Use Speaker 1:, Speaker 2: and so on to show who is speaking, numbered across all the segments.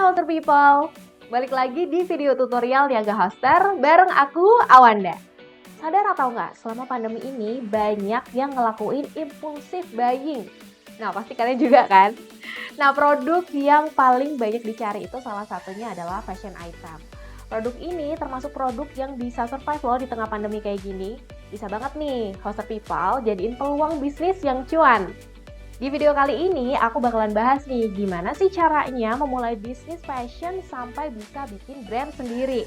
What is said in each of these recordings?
Speaker 1: Hoster People, balik lagi di video tutorial Niaga Hoster bareng aku, Awanda. Sadar atau nggak, selama pandemi ini banyak yang ngelakuin impulsif buying. Nah, pasti kalian juga kan? Nah, produk yang paling banyak dicari itu salah satunya adalah fashion item. Produk ini termasuk produk yang bisa survive loh di tengah pandemi kayak gini. Bisa banget nih, Hoster People jadiin peluang bisnis yang cuan. Di video kali ini aku bakalan bahas nih gimana sih caranya memulai bisnis fashion sampai bisa bikin brand sendiri.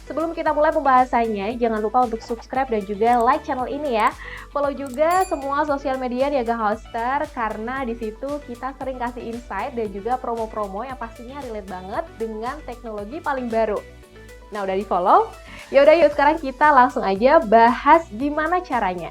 Speaker 1: Sebelum kita mulai pembahasannya, jangan lupa untuk subscribe dan juga like channel ini ya. Follow juga semua sosial media Niaga Hoster karena di situ kita sering kasih insight dan juga promo-promo yang pastinya relate banget dengan teknologi paling baru. Nah, udah di-follow? Yaudah yuk sekarang kita langsung aja bahas gimana caranya.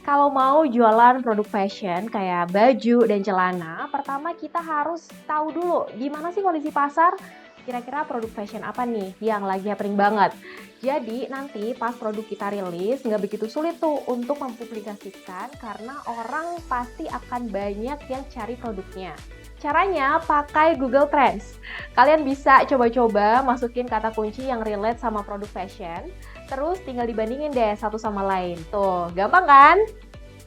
Speaker 1: Kalau mau jualan produk fashion kayak baju dan celana, pertama kita harus tahu dulu gimana sih kondisi pasar. Kira-kira produk fashion apa nih yang lagi happening banget. Jadi nanti pas produk kita rilis nggak begitu sulit tuh untuk mempublikasikan karena orang pasti akan banyak yang cari produknya. Caranya pakai Google Trends. Kalian bisa coba-coba masukin kata kunci yang relate sama produk fashion. Terus tinggal dibandingin deh satu sama lain. Tuh, gampang kan?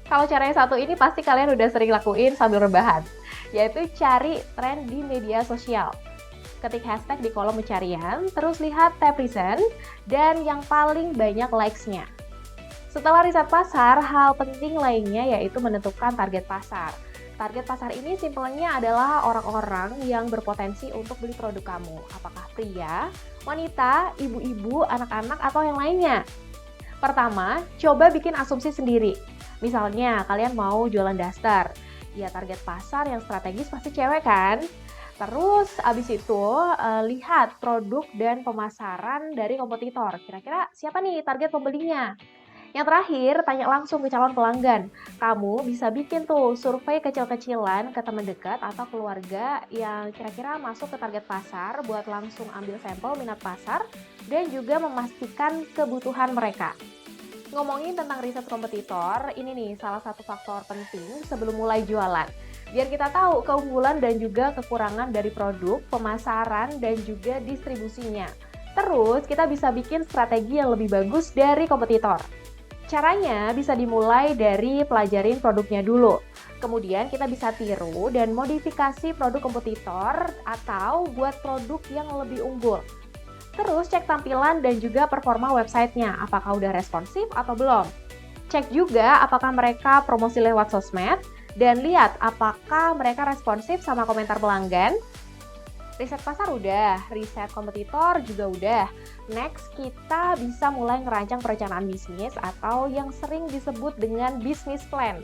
Speaker 1: Kalau cara yang satu ini pasti kalian udah sering lakuin sambil rebahan. Yaitu cari tren di media sosial. Ketik hashtag di kolom pencarian, terus lihat tab recent, dan yang paling banyak likes-nya. Setelah riset pasar, hal penting lainnya yaitu menentukan target pasar. Target pasar ini simpelnya adalah orang-orang yang berpotensi untuk beli produk kamu. Apakah pria, wanita, ibu-ibu, anak-anak, atau yang lainnya? Pertama, coba bikin asumsi sendiri. Misalnya, kalian mau jualan daster. Ya, target pasar yang strategis pasti cewek kan? Terus, abis itu, lihat produk dan pemasaran dari kompetitor. Kira-kira siapa nih target pembelinya? Yang terakhir, tanya langsung ke calon pelanggan. Kamu bisa bikin tuh survei kecil-kecilan ke teman dekat atau keluarga yang kira-kira masuk ke target pasar buat langsung ambil sampel minat pasar dan juga memastikan kebutuhan mereka. Ngomongin tentang riset kompetitor, ini nih salah satu faktor penting sebelum mulai jualan. Biar kita tahu keunggulan dan juga kekurangan dari produk, pemasaran, dan juga distribusinya. Terus, kita bisa bikin strategi yang lebih bagus dari kompetitor. Caranya bisa dimulai dari pelajarin produknya dulu. Kemudian kita bisa tiru dan modifikasi produk kompetitor atau buat produk yang lebih unggul. Terus cek tampilan dan juga performa websitenya, apakah udah responsif atau belum. Cek juga apakah mereka promosi lewat sosmed, dan lihat apakah mereka responsif sama komentar pelanggan. Riset pasar udah, riset kompetitor juga udah. Next, kita bisa mulai ngerancang perencanaan bisnis atau yang sering disebut dengan business plan.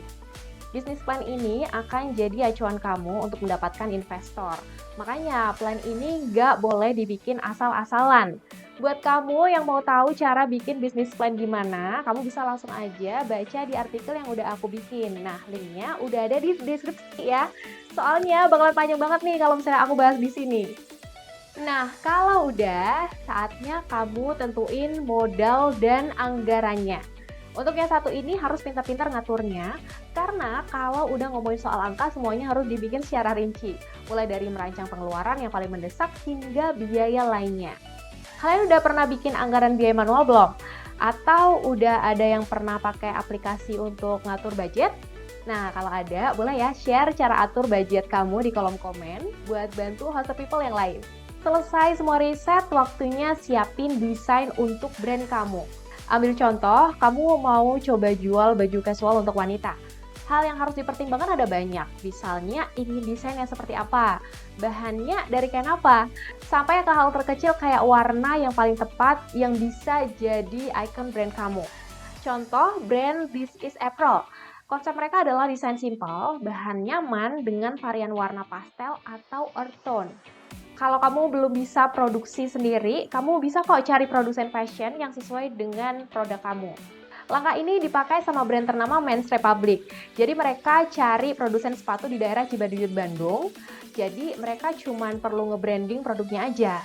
Speaker 1: Bisnis plan ini akan jadi acuan kamu untuk mendapatkan investor. Makanya plan ini nggak boleh dibikin asal-asalan. Buat kamu yang mau tahu cara bikin bisnis plan gimana, kamu bisa langsung aja baca di artikel yang udah aku bikin. Nah, linknya udah ada di deskripsi ya. Soalnya bakalan panjang banget nih kalau misalnya aku bahas di sini. Nah, kalau udah, saatnya kamu tentuin modal dan anggarannya. Untuk yang satu ini harus pintar-pintar ngaturnya, karena kalau udah ngomongin soal angka semuanya harus dibikin secara rinci. Mulai dari merancang pengeluaran yang paling mendesak hingga biaya lainnya. Kalian udah pernah bikin anggaran biaya manual belum? Atau udah ada yang pernah pakai aplikasi untuk ngatur budget? Nah, kalau ada, boleh ya share cara atur budget kamu di kolom komen buat bantu Hoster People yang lain. Selesai semua riset, waktunya siapin desain untuk brand kamu. Ambil contoh, kamu mau coba jual baju casual untuk wanita. Hal yang harus dipertimbangkan ada banyak. Misalnya, ingin desainnya seperti apa? Bahannya dari kain apa? Sampai ke hal terkecil kayak warna yang paling tepat yang bisa jadi icon brand kamu. Contoh, brand This Is April. Konsep mereka adalah desain simpel, bahan nyaman dengan varian warna pastel atau earth tone. Kalau kamu belum bisa produksi sendiri, kamu bisa kok cari produsen fashion yang sesuai dengan produk kamu. Langkah ini dipakai sama brand ternama Men's Republic. Jadi mereka cari produsen sepatu di daerah Cibaduyut, Bandung. Jadi mereka cuman perlu nge-branding produknya aja.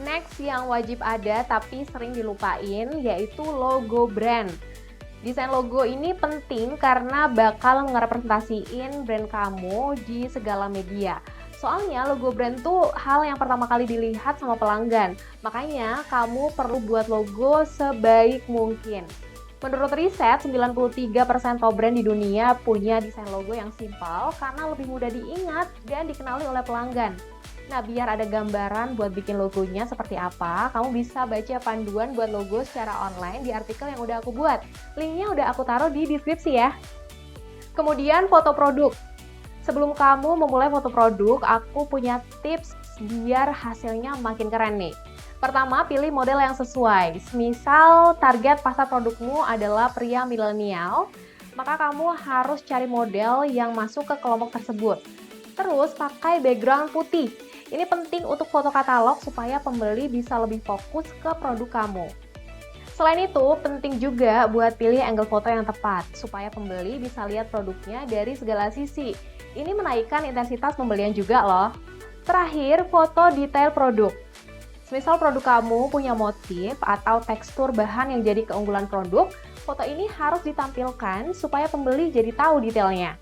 Speaker 1: Next yang wajib ada tapi sering dilupain yaitu logo brand. Desain logo ini penting karena bakal ngerepresentasiin brand kamu di segala media. Soalnya logo brand tuh hal yang pertama kali dilihat sama pelanggan. Makanya kamu perlu buat logo sebaik mungkin. Menurut riset, 93% top brand di dunia punya desain logo yang simpel karena lebih mudah diingat dan dikenali oleh pelanggan. Nah, biar ada gambaran buat bikin logonya seperti apa, kamu bisa baca panduan buat logo secara online di artikel yang udah aku buat. Linknya udah aku taruh di deskripsi ya. Kemudian foto produk. Sebelum kamu memulai foto produk, aku punya tips biar hasilnya makin keren nih. Pertama, pilih model yang sesuai. Misal target pasar produkmu adalah pria milenial, maka kamu harus cari model yang masuk ke kelompok tersebut. Terus, pakai background putih. Ini penting untuk foto katalog supaya pembeli bisa lebih fokus ke produk kamu. Selain itu, penting juga buat pilih angle foto yang tepat, supaya pembeli bisa lihat produknya dari segala sisi. Ini menaikkan intensitas pembelian juga loh. Terakhir, foto detail produk. Misal produk kamu punya motif atau tekstur bahan yang jadi keunggulan produk, foto ini harus ditampilkan supaya pembeli jadi tahu detailnya.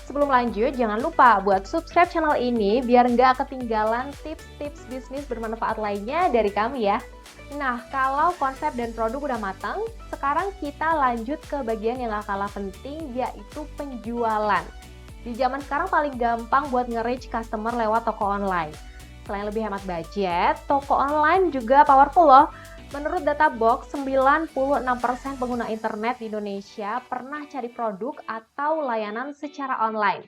Speaker 1: Sebelum lanjut, jangan lupa buat subscribe channel ini biar nggak ketinggalan tips-tips bisnis bermanfaat lainnya dari kami ya. Nah, kalau konsep dan produk udah matang, sekarang kita lanjut ke bagian yang gak kalah penting, yaitu penjualan. Di zaman sekarang paling gampang buat nge-reach customer lewat toko online. Selain lebih hemat budget, toko online juga powerful loh. Menurut data Box, 96% pengguna internet di Indonesia pernah cari produk atau layanan secara online.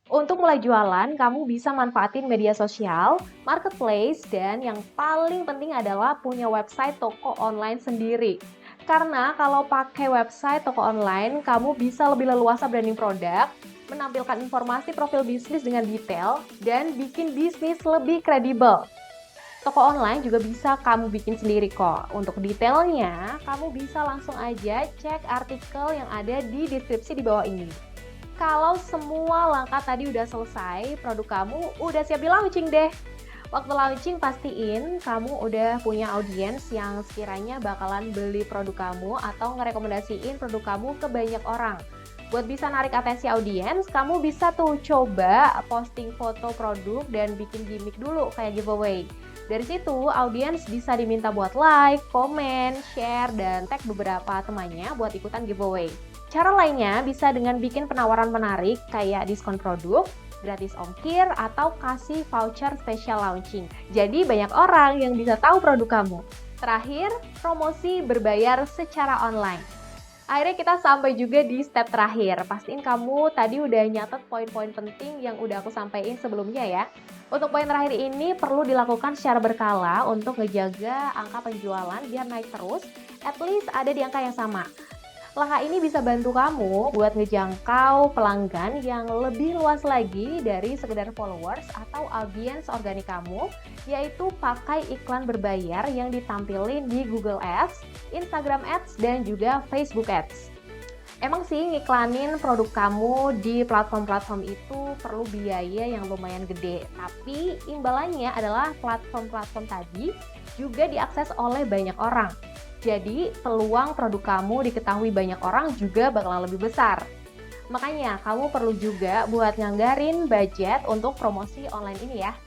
Speaker 1: Untuk mulai jualan, kamu bisa manfaatin media sosial, marketplace, dan yang paling penting adalah punya website toko online sendiri. Karena kalau pakai website toko online, kamu bisa lebih leluasa branding produk, menampilkan informasi profil bisnis dengan detail, dan bikin bisnis lebih kredibel. Toko online juga bisa kamu bikin sendiri kok. Untuk detailnya, kamu bisa langsung aja cek artikel yang ada di deskripsi di bawah ini. Kalau semua langkah tadi udah selesai, produk kamu udah siap di launching deh. Waktu launching pastiin kamu udah punya audiens yang sekiranya bakalan beli produk kamu atau ngerekomendasiin produk kamu ke banyak orang. Buat bisa narik atensi audiens, kamu bisa tuh coba posting foto produk dan bikin gimmick dulu kayak giveaway. Dari situ, audiens bisa diminta buat like, komen, share, dan tag beberapa temannya buat ikutan giveaway. Cara lainnya bisa dengan bikin penawaran menarik kayak diskon produk, gratis ongkir, atau kasih voucher special launching. Jadi banyak orang yang bisa tahu produk kamu. Terakhir, promosi berbayar secara online. Akhirnya kita sampai juga di step terakhir. Pastiin kamu tadi udah nyatet poin-poin penting yang udah aku sampaikan sebelumnya ya. Untuk poin terakhir ini perlu dilakukan secara berkala untuk ngejaga angka penjualan biar naik terus, at least ada di angka yang sama. Langkah ini bisa bantu kamu buat ngejangkau pelanggan yang lebih luas lagi dari sekedar followers atau audiens organik kamu, yaitu pakai iklan berbayar yang ditampilin di Google Ads, Instagram Ads, dan juga Facebook Ads. Emang sih ngiklanin produk kamu di platform-platform itu perlu biaya yang lumayan gede, tapi imbalannya adalah platform-platform tadi juga diakses oleh banyak orang. Jadi, peluang produk kamu diketahui banyak orang juga bakalan lebih besar. Makanya, kamu perlu juga buat nganggarin budget untuk promosi online ini ya.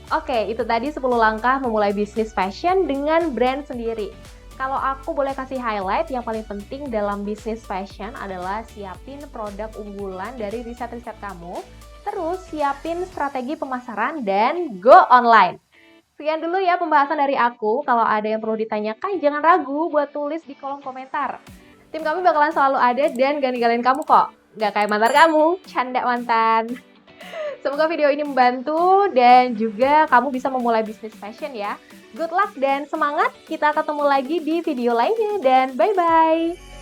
Speaker 1: Oke, itu tadi 10 langkah memulai bisnis fashion dengan brand sendiri. Kalau aku boleh kasih highlight, yang paling penting dalam bisnis fashion adalah siapin produk unggulan dari riset-riset kamu, terus siapin strategi pemasaran, dan go online. Sekian dulu ya pembahasan dari aku. Kalau ada yang perlu ditanyakan, jangan ragu buat tulis di kolom komentar. Tim kami bakalan selalu ada dan gak ninggalin kamu kok. Gak kayak mantan kamu, canda mantan. Semoga video ini membantu dan juga kamu bisa memulai bisnis fashion ya. Good luck dan semangat. Kita ketemu lagi di video lainnya dan bye-bye.